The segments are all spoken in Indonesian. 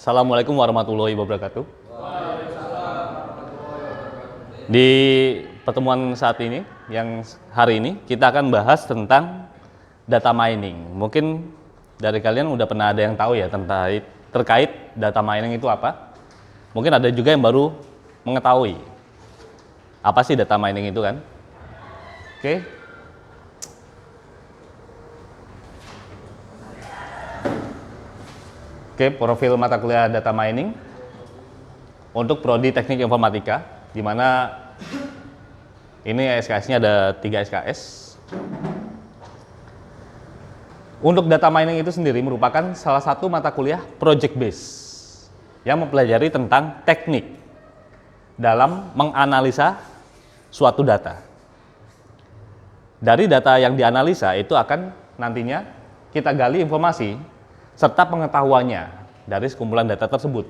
Assalamualaikum warahmatullahi wabarakatuh. Di pertemuan saat ini, yang hari ini, kita akan bahas tentang data mining. Mungkin dari kalian udah pernah ada yang tahu ya terkait data mining itu apa. Mungkin ada juga yang baru mengetahui apa sih data mining itu kan. Oke. Oke, profil mata kuliah data mining untuk prodi teknik informatika, di mana ini SKS-nya ada 3 SKS. Untuk data mining itu sendiri merupakan salah satu mata kuliah project base yang mempelajari tentang teknik dalam menganalisa suatu data. Dari data yang dianalisa itu akan nantinya kita gali informasi serta pengetahuannya dari sekumpulan data tersebut.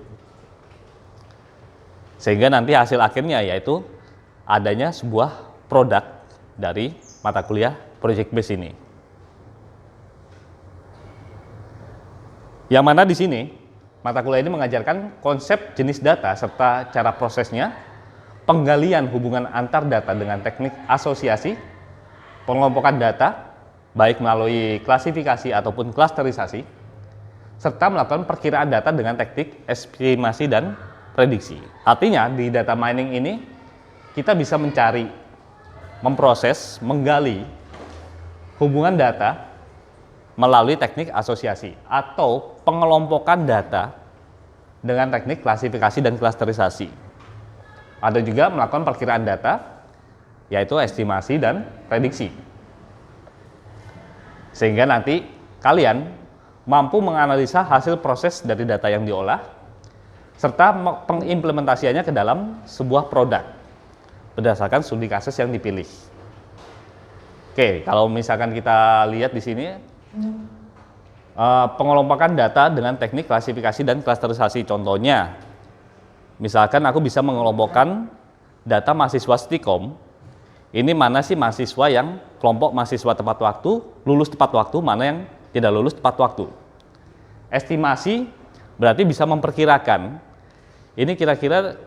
Sehingga nanti hasil akhirnya yaitu adanya sebuah produk dari mata kuliah project base ini. Yang mana di sini mata kuliah ini mengajarkan konsep jenis data serta cara prosesnya, penggalian hubungan antar data dengan teknik asosiasi, pengelompokan data baik melalui klasifikasi ataupun klasterisasi, serta melakukan perkiraan data dengan teknik estimasi dan prediksi. Artinya di data mining ini kita bisa mencari, memproses, menggali hubungan data melalui teknik asosiasi atau pengelompokan data dengan teknik klasifikasi dan klasterisasi. Ada juga melakukan perkiraan data yaitu estimasi dan prediksi. Sehingga nanti kalian mampu menganalisa hasil proses dari data yang diolah, serta pengimplementasiannya ke dalam sebuah produk berdasarkan studi kasus yang dipilih. Oke, kalau misalkan kita lihat di sini, pengelompokan data dengan teknik klasifikasi dan klasterisasi. Contohnya, misalkan aku bisa mengelompokkan data mahasiswa Stikom, ini mana sih mahasiswa yang kelompok mahasiswa tepat waktu, lulus tepat waktu, mana yang tidak lulus tepat waktu. Estimasi berarti bisa memperkirakan ini kira-kira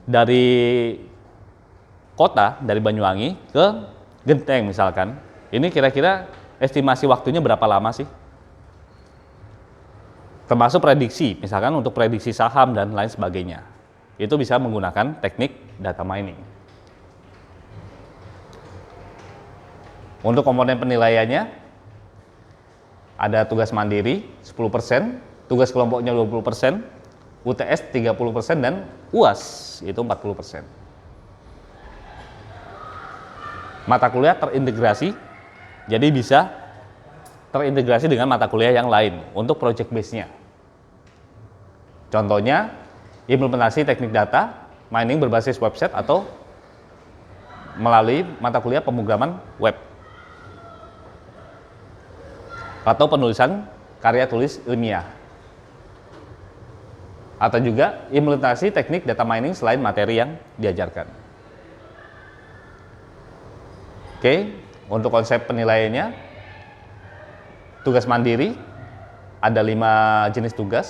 dari kota, dari Banyuwangi ke Genteng misalkan, ini kira-kira estimasi waktunya berapa lama sih? Termasuk prediksi, misalkan untuk prediksi saham dan lain sebagainya. Itu bisa menggunakan teknik data mining. Untuk komponen penilaiannya ada tugas mandiri 10%, tugas kelompoknya 20%, UTS 30% dan UAS itu 40%. Mata kuliah terintegrasi, jadi bisa terintegrasi dengan mata kuliah yang lain untuk project base-nya. Contohnya, implementasi teknik data mining berbasis website atau melalui mata kuliah pemrograman web, atau penulisan karya tulis ilmiah, atau juga implementasi teknik data mining selain materi yang diajarkan. Oke, untuk konsep penilaiannya, tugas mandiri ada 5 jenis tugas: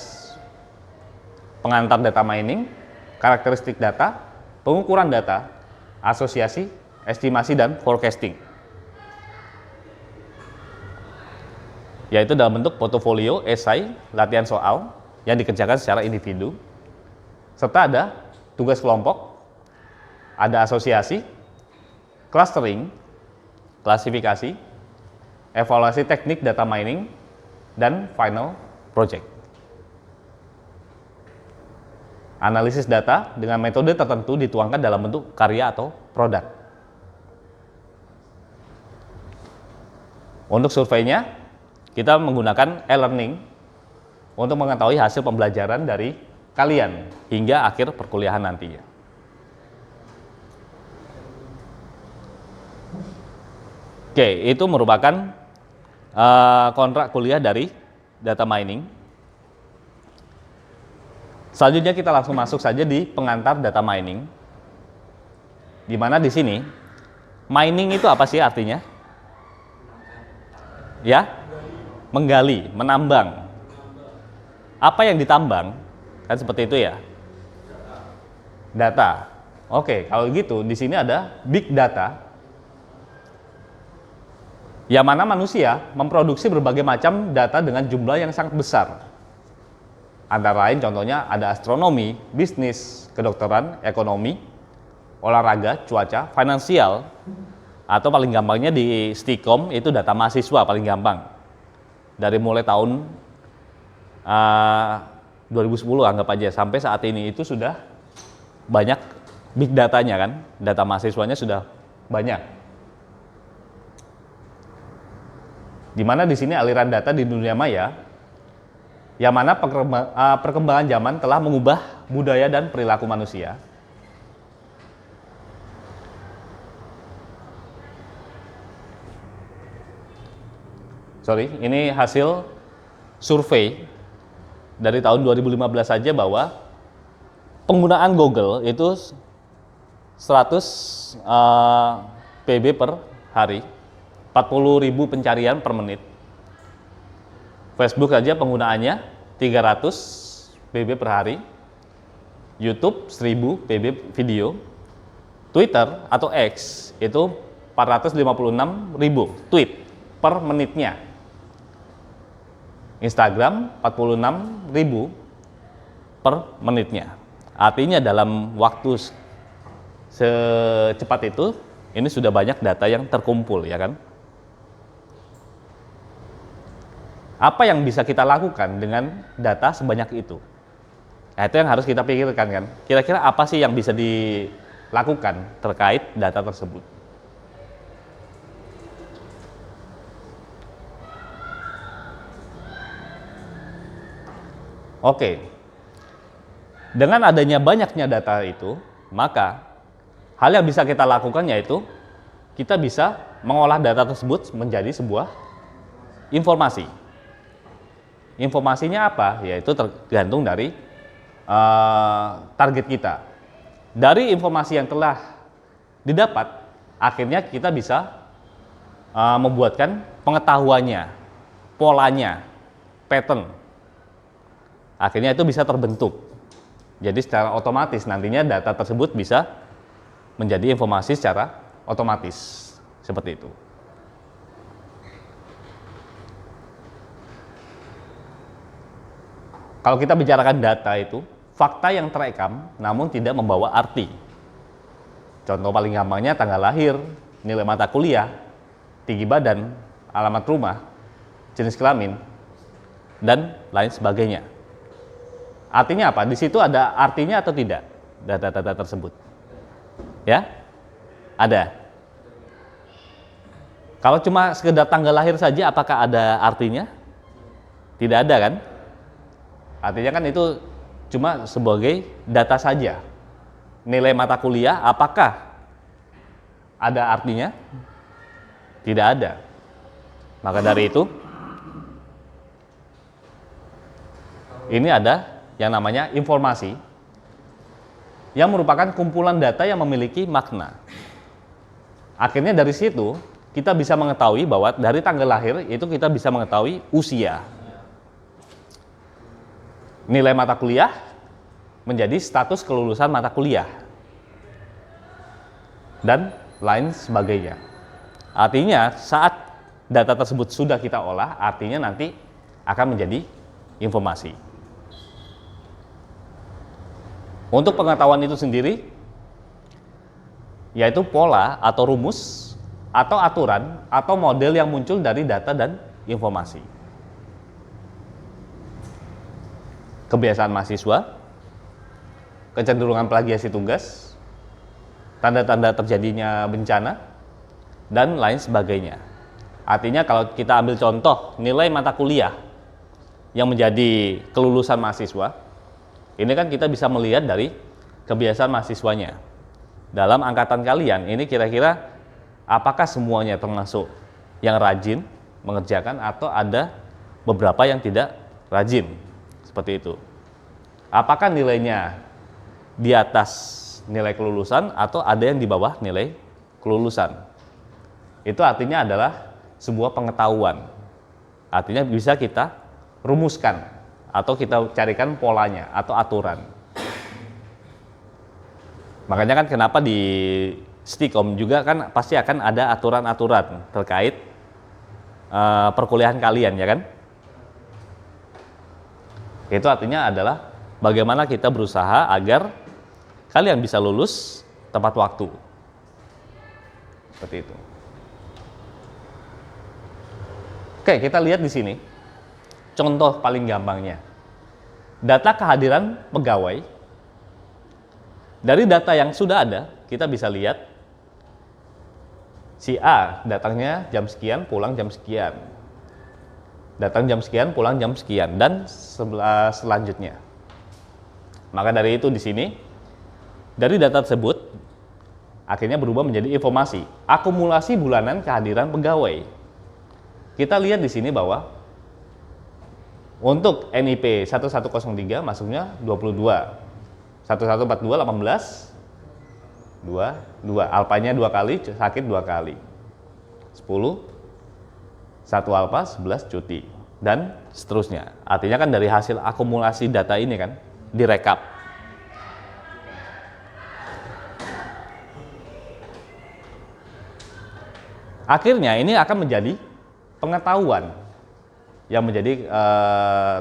pengantar data mining, karakteristik data, pengukuran data, asosiasi, estimasi, dan forecasting. Yaitu dalam bentuk portofolio, esai, latihan soal yang dikerjakan secara individu, serta ada tugas kelompok, ada asosiasi, clustering, klasifikasi, evaluasi teknik data mining, dan final project. Analisis data dengan metode tertentu dituangkan dalam bentuk karya atau produk. Untuk surveinya, kita menggunakan e-learning untuk mengetahui hasil pembelajaran dari kalian hingga akhir perkuliahan nantinya. Oke, itu merupakan kontrak kuliah dari data mining. Selanjutnya kita langsung masuk saja di pengantar data mining. Di mana di sini mining itu apa sih artinya? Ya, menggali, menambang. Apa yang ditambang Kan seperti itu ya. Data. Oke, kalau gitu di sini ada big data. Yang mana manusia memproduksi berbagai macam data dengan jumlah yang sangat besar. Antara lain contohnya ada astronomi, bisnis, kedokteran, ekonomi, olahraga, cuaca, finansial, atau paling gampangnya di Stikom itu data mahasiswa paling gampang. Dari mulai tahun 2010 anggap aja sampai saat ini itu sudah banyak big datanya kan, data mahasiswanya sudah banyak. Di mana di sini aliran data di dunia maya, yang mana perkembangan zaman telah mengubah budaya dan perilaku manusia. Ini hasil survei dari tahun 2015 saja bahwa penggunaan Google itu 100 PB per hari, 40.000 pencarian per menit. Facebook aja penggunaannya 300 PB per hari, YouTube 1000 PB video, Twitter atau X itu 456.000 tweet per menitnya. Instagram 46.000 per menitnya. Artinya dalam waktu secepat itu ini sudah banyak data yang terkumpul, ya kan? Apa yang bisa kita lakukan dengan data sebanyak itu? Nah, itu yang harus kita pikirkan kan. Kira-kira apa sih yang bisa dilakukan terkait data tersebut? Oke, dengan adanya banyaknya data itu, maka hal yang bisa kita lakukan yaitu kita bisa mengolah data tersebut menjadi sebuah informasi. Informasinya apa? Yaitu tergantung dari target kita. Dari informasi yang telah didapat, akhirnya kita bisa membuatkan pengetahuannya, polanya, pattern. Akhirnya itu bisa terbentuk. Jadi secara otomatis nantinya data tersebut bisa menjadi informasi secara otomatis. Seperti itu. Kalau kita bicarakan data itu, fakta yang terekam namun tidak membawa arti. Contoh paling gampangnya tanggal lahir, nilai mata kuliah, tinggi badan, alamat rumah, jenis kelamin, dan lain sebagainya. Artinya apa? Di situ ada artinya atau tidak data-data tersebut? Ya? Ada. Kalau cuma sekedar tanggal lahir saja, apakah ada artinya? Tidak ada kan? Artinya kan itu cuma sebagai data saja. Nilai mata kuliah, apakah ada artinya? Tidak ada. Maka dari itu, ini ada yang namanya informasi yang merupakan kumpulan data yang memiliki makna. Akhirnya dari situ kita bisa mengetahui bahwa dari tanggal lahir itu kita bisa mengetahui usia, nilai mata kuliah menjadi status kelulusan mata kuliah, dan lain sebagainya. Artinya saat data tersebut sudah kita olah, artinya nanti akan menjadi informasi. Untuk pengetahuan itu sendiri, yaitu pola atau rumus, atau aturan, atau model yang muncul dari data dan informasi. Kebiasaan mahasiswa, kecenderungan plagiasi tugas, tanda-tanda terjadinya bencana, dan lain sebagainya. Artinya kalau kita ambil contoh nilai mata kuliah yang menjadi kelulusan mahasiswa, ini kan kita bisa melihat dari kebiasaan mahasiswanya. Dalam angkatan kalian, ini kira-kira apakah semuanya termasuk yang rajin mengerjakan atau ada beberapa yang tidak rajin? Seperti itu. Apakah nilainya di atas nilai kelulusan atau ada yang di bawah nilai kelulusan? Itu artinya adalah sebuah pengetahuan. Artinya bisa kita rumuskan atau kita carikan polanya atau aturan. Makanya kan kenapa di Stikom juga kan pasti akan ada aturan-aturan terkait perkuliahan kalian, ya kan? Itu artinya adalah bagaimana kita berusaha agar kalian bisa lulus tepat waktu. Seperti itu. Oke, kita lihat di sini. Contoh paling gampangnya. Data kehadiran pegawai. Dari data yang sudah ada, kita bisa lihat si A datangnya jam sekian, pulang jam sekian. Datang jam sekian, pulang jam sekian, dan selanjutnya. Maka dari itu di sini, dari data tersebut, akhirnya berubah menjadi informasi akumulasi bulanan kehadiran pegawai. Kita lihat di sini bahwa untuk NIP 1103 masuknya 22. 1142 18 22, alpanya 2 kali, sakit 2 kali. 10 1 alfa 11 cuti dan seterusnya. Artinya kan dari hasil akumulasi data ini kan direkap. Akhirnya ini akan menjadi pengetahuan yang menjadi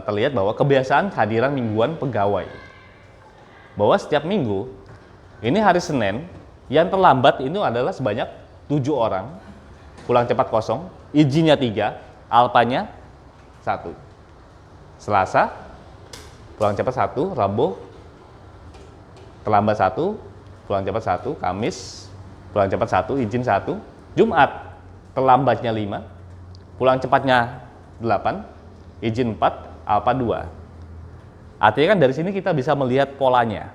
terlihat bahwa kebiasaan kehadiran mingguan pegawai. Bahwa setiap minggu, ini hari Senin, yang terlambat itu adalah sebanyak 7 orang, pulang cepat kosong, izinnya 3, alpanya 1. Selasa, pulang cepat 1, Rabu, terlambat 1, pulang cepat 1, Kamis, pulang cepat 1, izin 1, Jumat, terlambatnya 5, pulang cepatnya 8, izin 4, alpa 2. Artinya kan dari sini kita bisa melihat polanya.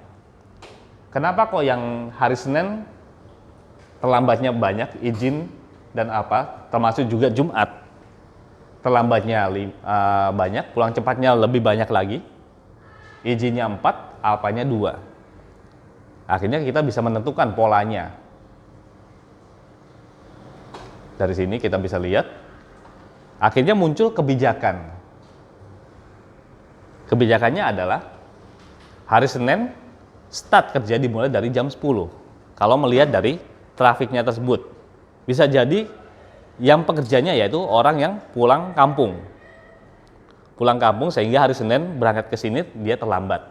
Kenapa kok yang hari Senin terlambatnya banyak, izin dan apa, termasuk juga Jumat terlambatnya banyak, pulang cepatnya lebih banyak lagi, izinnya 4, alpanya 2. Akhirnya kita bisa menentukan polanya. Dari sini kita bisa lihat, akhirnya muncul kebijakan. Kebijakannya adalah hari Senin start kerja dimulai dari jam 10. Kalau melihat dari trafiknya tersebut, bisa jadi yang pekerjanya yaitu orang yang pulang kampung. Pulang kampung sehingga hari Senin berangkat ke sini dia terlambat.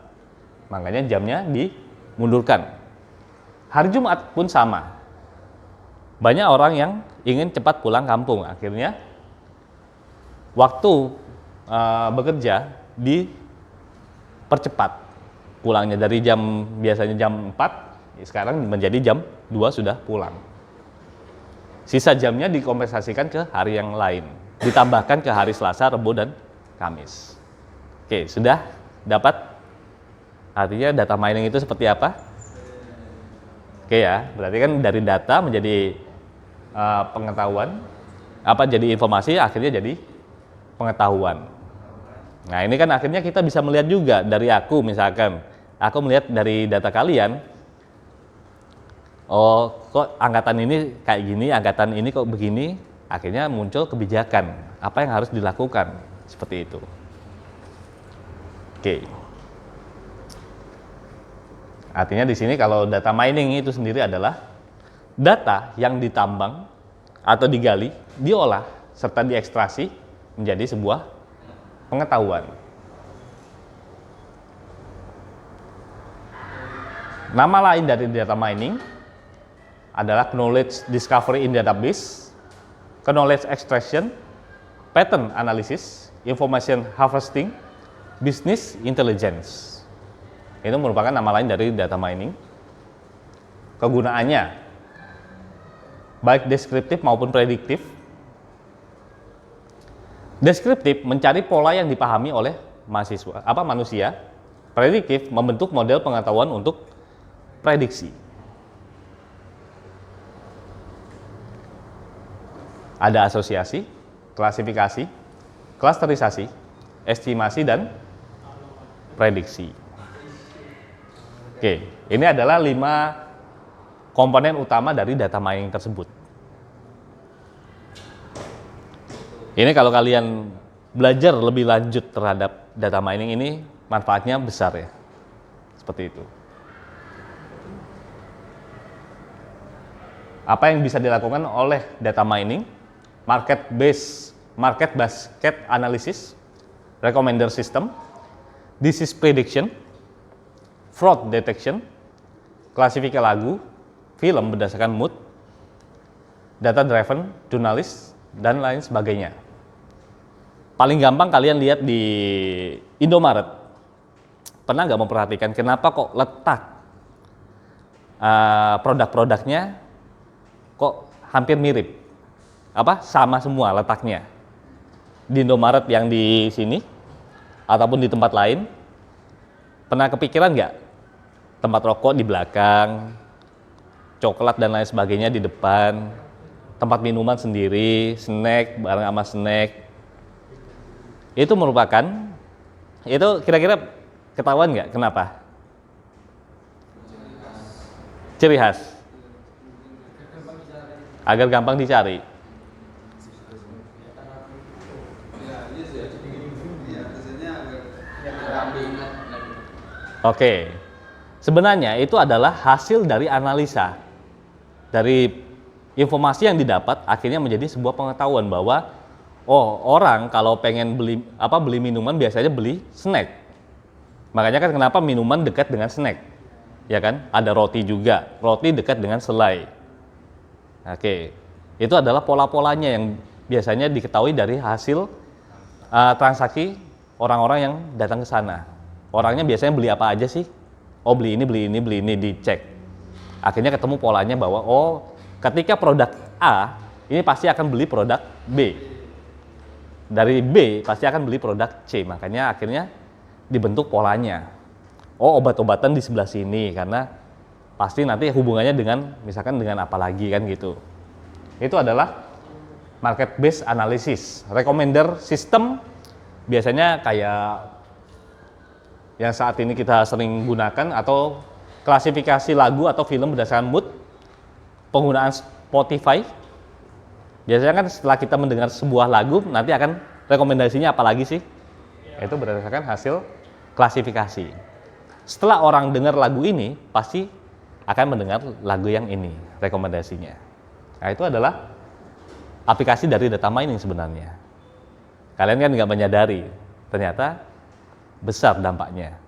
Makanya jamnya dimundurkan. Hari Jumat pun sama. Banyak orang yang ingin cepat pulang kampung. Akhirnya waktu bekerja dipercepat pulangnya dari biasanya jam 4, sekarang menjadi jam 2 sudah pulang. Sisa jamnya dikompensasikan ke hari yang lain, ditambahkan ke hari Selasa, Rabu, dan Kamis. Oke, sudah dapat artinya data mining itu seperti apa? Oke ya, berarti kan dari data menjadi pengetahuan, jadi informasi, akhirnya jadi pengetahuan. Nah ini kan akhirnya kita bisa melihat juga dari aku, misalkan aku melihat dari data kalian, oh kok angkatan ini kayak gini, angkatan ini kok begini, akhirnya muncul kebijakan apa yang harus dilakukan, seperti itu. Oke. Artinya di sini kalau data mining itu sendiri adalah data yang ditambang atau digali, diolah serta diekstraksi menjadi sebuah pengetahuan. Nama lain dari data mining adalah knowledge discovery in database, knowledge extraction, pattern analysis, information harvesting, business intelligence. Itu merupakan nama lain dari data mining. Kegunaannya baik deskriptif maupun prediktif. Deskriptif mencari pola yang dipahami oleh manusia. Prediktif membentuk model pengetahuan untuk prediksi. Ada asosiasi, klasifikasi, klasterisasi, estimasi, dan prediksi. Oke, ini adalah 5 komponen utama dari data mining tersebut. Ini kalau kalian belajar lebih lanjut terhadap data mining ini manfaatnya besar ya. Seperti itu. Apa yang bisa dilakukan oleh data mining? Market basket analysis, recommender system, disease prediction, fraud detection, klasifikasi lagu, film berdasarkan mood, data driven, jurnalis, dan lain sebagainya. Paling gampang kalian lihat di Indomaret. Pernah nggak memperhatikan kenapa kok letak produk-produknya kok hampir mirip? Sama semua letaknya. Di Indomaret yang di sini ataupun di tempat lain, pernah kepikiran nggak tempat rokok di belakang, coklat dan lain sebagainya di depan, tempat minuman sendiri, snack bareng sama snack. Itu merupakan, itu kira-kira ketahuan nggak kenapa? Ciri khas. Agar gampang dicari. Oke, sebenarnya itu adalah hasil dari analisa, dari informasi yang didapat akhirnya menjadi sebuah pengetahuan bahwa orang kalau pengen beli minuman biasanya beli snack. Makanya kan kenapa minuman dekat dengan snack, ya kan? Ada roti juga, roti dekat dengan selai. Oke, itu adalah pola-polanya yang biasanya diketahui dari hasil transaksi orang-orang yang datang ke sana. Orangnya biasanya beli apa aja sih? Beli ini, dicek. Akhirnya ketemu polanya bahwa ketika produk A, ini pasti akan beli produk B. Dari B pasti akan beli produk C. Makanya akhirnya dibentuk polanya. Obat-obatan di sebelah sini karena pasti nanti hubungannya dengan misalkan dengan apa lagi kan gitu. Itu adalah market based analysis. Recommender system biasanya kayak yang saat ini kita sering gunakan atau klasifikasi lagu atau film berdasarkan mood, penggunaan Spotify. Biasanya kan setelah kita mendengar sebuah lagu nanti akan rekomendasinya apa lagi sih? Itu berdasarkan hasil klasifikasi. Setelah orang dengar lagu ini pasti akan mendengar lagu yang ini rekomendasinya. Nah, itu adalah aplikasi dari data mining sebenarnya. Kalian kan nggak menyadari, ternyata besar dampaknya.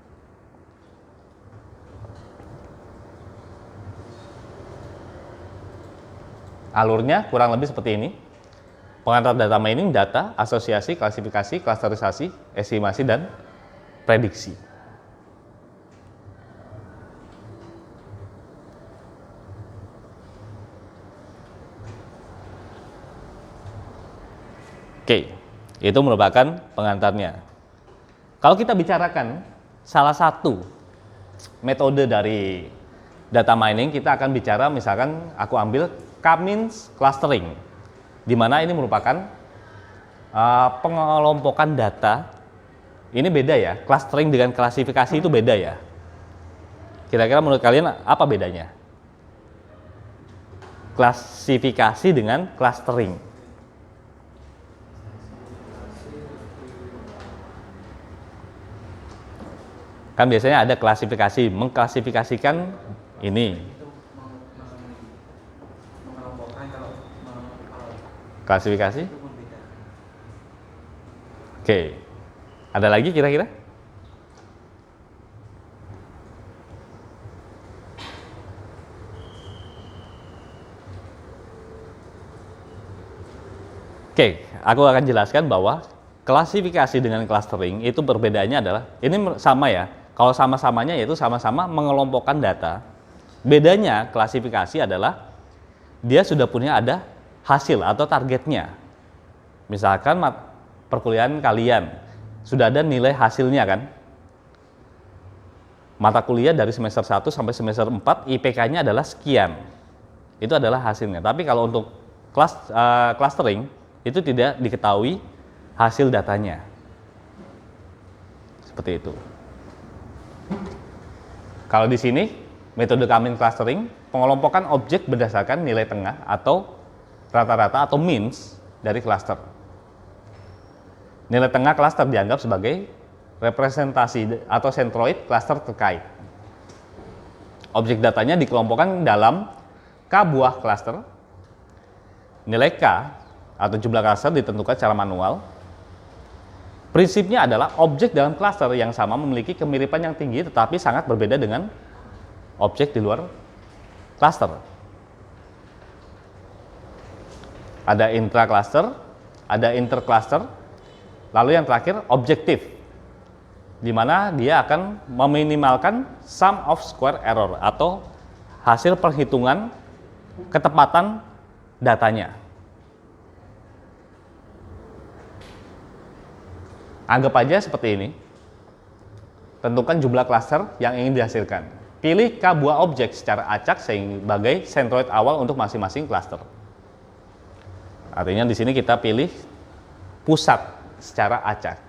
Alurnya kurang lebih seperti ini. Pengantar data mining, data, asosiasi, klasifikasi, klasterisasi, estimasi, dan prediksi. Oke, itu merupakan pengantarnya. Kalau kita bicarakan salah satu metode dari data mining, kita akan bicara misalkan aku ambil K-means clustering, di mana ini merupakan pengelompokan data. Ini beda ya, clustering dengan klasifikasi itu beda ya. Kira-kira menurut kalian apa bedanya? Klasifikasi dengan clustering. Kan biasanya ada klasifikasi, mengklasifikasikan ini. Klasifikasi? Oke. Ada lagi kira-kira? Oke, aku akan jelaskan bahwa klasifikasi dengan clustering itu perbedaannya adalah, ini sama ya, kalau sama-samanya yaitu sama-sama mengelompokkan data. Bedanya klasifikasi adalah dia sudah punya ada hasil atau targetnya. Misalkan perkuliahan kalian sudah ada nilai hasilnya kan. Mata kuliah dari semester 1 sampai semester 4 IPK-nya adalah sekian. Itu adalah hasilnya. Tapi kalau untuk clustering itu tidak diketahui hasil datanya. Seperti itu. Kalau di sini metode K-means clustering, pengelompokan objek berdasarkan nilai tengah atau rata-rata atau means dari cluster. Nilai tengah cluster dianggap sebagai representasi atau sentroid klaster terkait. Objek datanya dikelompokkan dalam K buah klaster. Nilai K atau jumlah klaster ditentukan secara manual. Prinsipnya adalah objek dalam klaster yang sama memiliki kemiripan yang tinggi tetapi sangat berbeda dengan objek di luar klaster. Ada intra-cluster, ada inter-cluster, lalu yang terakhir objektif, di mana dia akan meminimalkan sum of square error atau hasil perhitungan ketepatan datanya. Anggap aja seperti ini. Tentukan jumlah klaster yang ingin dihasilkan. Pilih K buah objek secara acak sebagai sentroid awal untuk masing-masing klaster. Artinya di sini kita pilih pusat secara acak.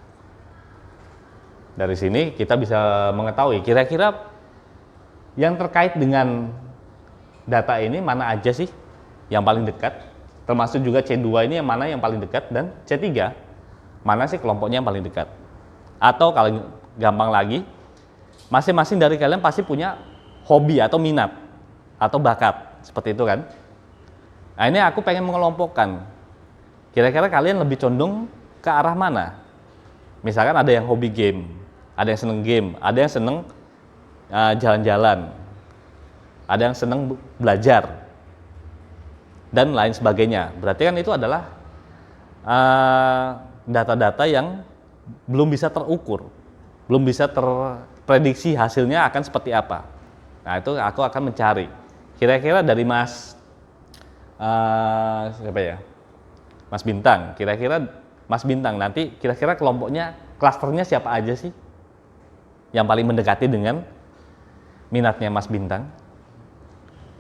Dari sini kita bisa mengetahui kira-kira yang terkait dengan data ini mana aja sih yang paling dekat, termasuk juga C2 ini yang mana yang paling dekat, dan C3 mana sih kelompoknya yang paling dekat. Atau kalau gampang lagi, masing-masing dari kalian pasti punya hobi atau minat atau bakat, seperti itu kan. Nah ini aku pengen mengelompokkan, kira-kira kalian lebih condong ke arah mana. Misalkan ada yang hobi game, ada yang seneng game, ada yang seneng jalan-jalan, ada yang seneng belajar, dan lain sebagainya. Berarti kan itu adalah data-data yang belum bisa terukur, belum bisa terprediksi hasilnya akan seperti apa. Nah itu aku akan mencari kira-kira dari siapa ya, Mas Bintang, kira-kira Mas Bintang nanti kira-kira kelompoknya, klasternya siapa aja sih yang paling mendekati dengan minatnya Mas Bintang.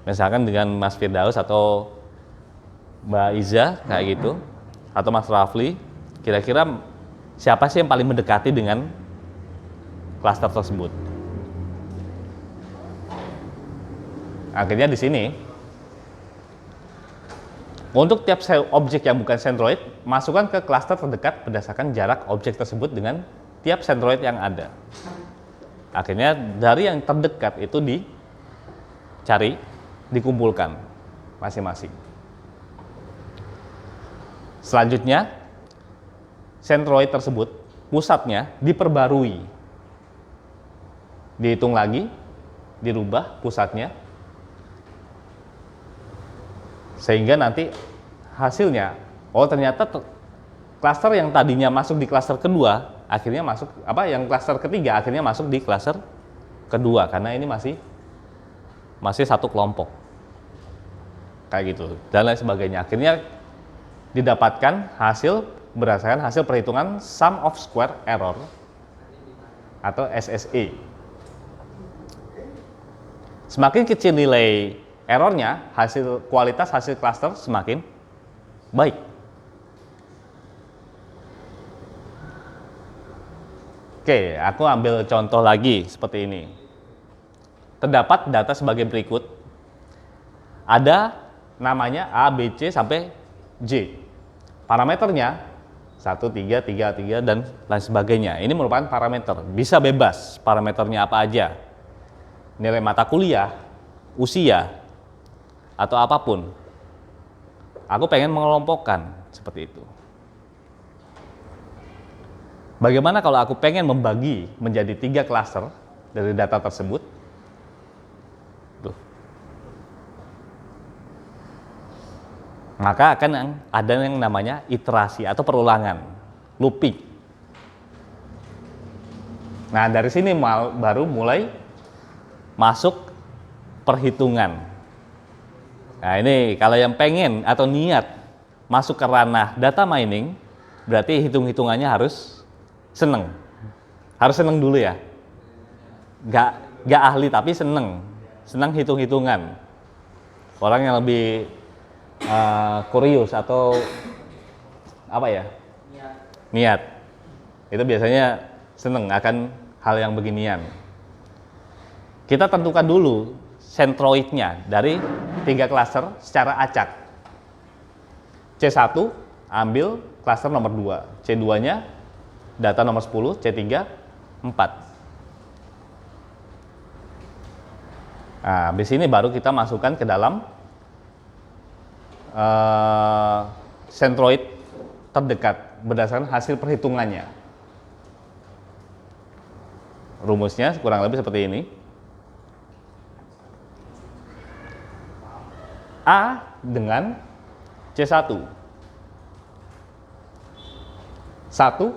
Misalkan dengan Mas Firdaus atau Mbak Iza kayak gitu, atau Mas Rafli, kira-kira siapa sih yang paling mendekati dengan klaster tersebut. Akhirnya di sini untuk tiap objek yang bukan sentroid, masukkan ke klaster terdekat berdasarkan jarak objek tersebut dengan tiap sentroid yang ada. Akhirnya dari yang terdekat itu dicari, dikumpulkan masing-masing. Selanjutnya, sentroid tersebut pusatnya diperbarui, dihitung lagi, dirubah pusatnya, sehingga nanti hasilnya, oh ternyata klaster yang tadinya masuk di klaster kedua akhirnya masuk yang klaster ketiga akhirnya masuk di klaster kedua, karena ini masih satu kelompok kayak gitu dan lain sebagainya. Akhirnya didapatkan hasil berdasarkan hasil perhitungan sum of square error atau SSE. Semakin kecil nilai errornya, kualitas hasil klaster semakin baik. Oke, aku ambil contoh lagi seperti ini. Terdapat data sebagai berikut. Ada namanya A, B, C sampai J. Parameternya 1, 3, 3, 3 dan lain sebagainya. Ini merupakan parameter. Bisa bebas parameternya apa aja. Nilai mata kuliah, usia, atau apapun. Aku pengen mengelompokkan seperti itu. Bagaimana kalau aku pengen membagi menjadi 3 klaster dari data tersebut? Tuh. Maka akan ada yang namanya iterasi atau perulangan, looping. Nah dari sini baru mulai masuk perhitungan. Nah ini kalau yang pengen atau niat masuk ke ranah data mining, berarti hitung-hitungannya harus seneng. Harus seneng dulu ya. Gak ahli tapi seneng hitung-hitungan. Orang yang lebih kurius atau apa ya? Niat. Itu biasanya seneng akan hal yang beginian. Kita tentukan dulu sentroidnya dari 3 klaster secara acak. C1 ambil klaster nomor 2, C2 nya data nomor 10, C3 Nah, habis ini baru kita masukkan ke dalam centroid terdekat berdasarkan hasil perhitungannya. Rumusnya kurang lebih seperti ini. A dengan C1. 1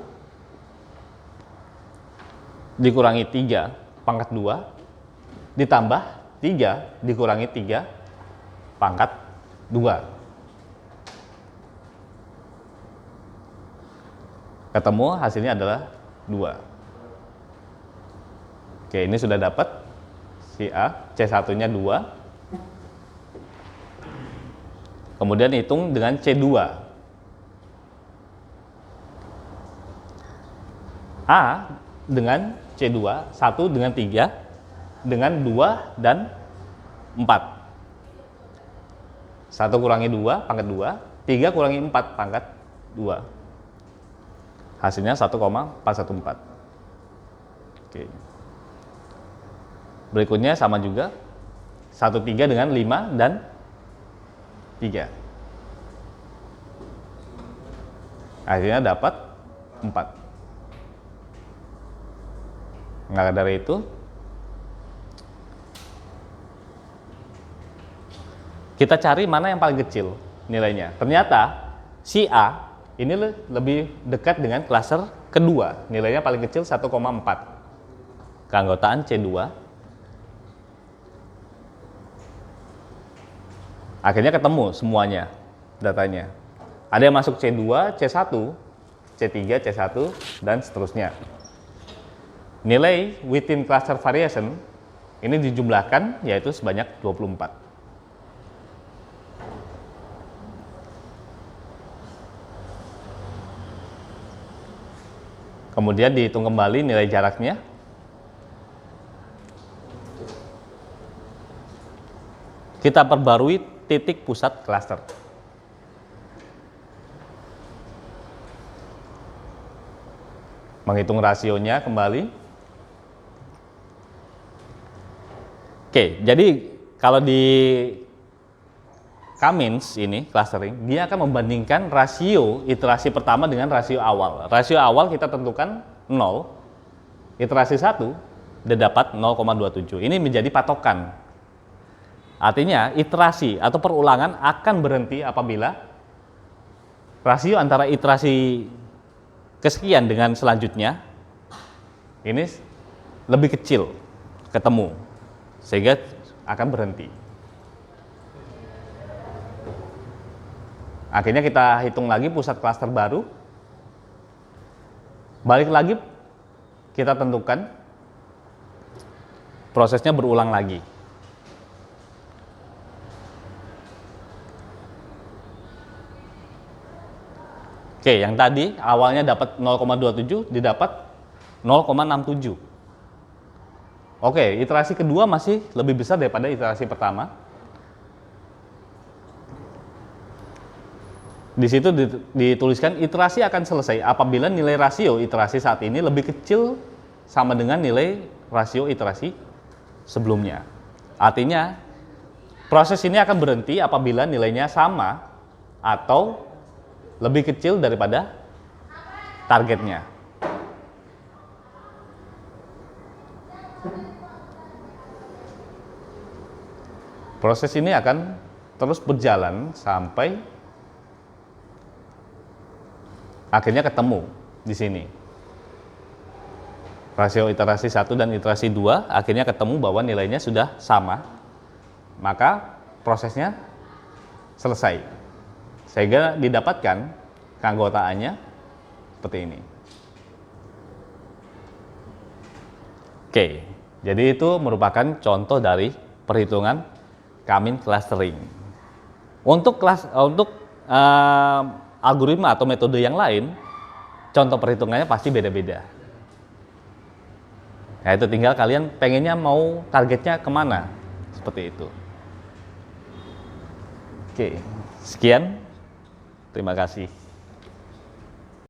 dikurangi 3 pangkat 2 ditambah 3 dikurangi 3 pangkat 2. Ketemu hasilnya adalah 2. Oke, ini sudah dapat si A, C1-nya 2. Kemudian hitung dengan C2. A dengan C2, 1 dengan 3, dengan 2 dan 4. 1 kurangi 2 pangkat 2, 3 kurangi 4 pangkat 2. Hasilnya 1,414. Oke. Berikutnya sama juga. 13 dengan 5 dan 3. Akhirnya dapat 4. Maka dari itu kita cari mana yang paling kecil nilainya. Ternyata si A ini lebih dekat dengan klaster kedua. Nilainya paling kecil 1,4. Keanggotaan C2. Akhirnya ketemu semuanya datanya. Ada yang masuk C2, C1, C3, C1, dan seterusnya. Nilai within cluster variation ini dijumlahkan yaitu sebanyak 24. Kemudian dihitung kembali nilai jaraknya. Kita perbarui titik pusat klaster. Menghitung rasionya kembali. Oke, jadi kalau di Cummins ini clustering, dia akan membandingkan rasio iterasi pertama dengan rasio awal. Rasio awal kita tentukan 0, iterasi 1 dia dapat 0,27. Ini menjadi patokan. Artinya iterasi atau perulangan akan berhenti apabila rasio antara iterasi kesekian dengan selanjutnya ini lebih kecil ketemu, sehingga akan berhenti. Akhirnya kita hitung lagi pusat klaster baru. Balik lagi kita tentukan. Prosesnya berulang lagi. Oke, yang tadi awalnya dapat 0,27 didapat 0,67. Oke, iterasi kedua masih lebih besar daripada iterasi pertama. Di situ dituliskan iterasi akan selesai apabila nilai rasio iterasi saat ini lebih kecil sama dengan nilai rasio iterasi sebelumnya. Artinya proses ini akan berhenti apabila nilainya sama atau lebih kecil daripada targetnya. Proses ini akan terus berjalan sampai akhirnya ketemu di sini. Rasio iterasi 1 dan iterasi 2 akhirnya ketemu bahwa nilainya sudah sama. Maka prosesnya selesai. Sehingga didapatkan keanggotaannya seperti ini. Oke, jadi itu merupakan contoh dari perhitungan Cummins clustering. Untuk algoritma atau metode yang lain, contoh perhitungannya pasti beda-beda. Nah, itu tinggal kalian pengennya mau targetnya kemana, seperti itu. Oke, sekian. Terima kasih.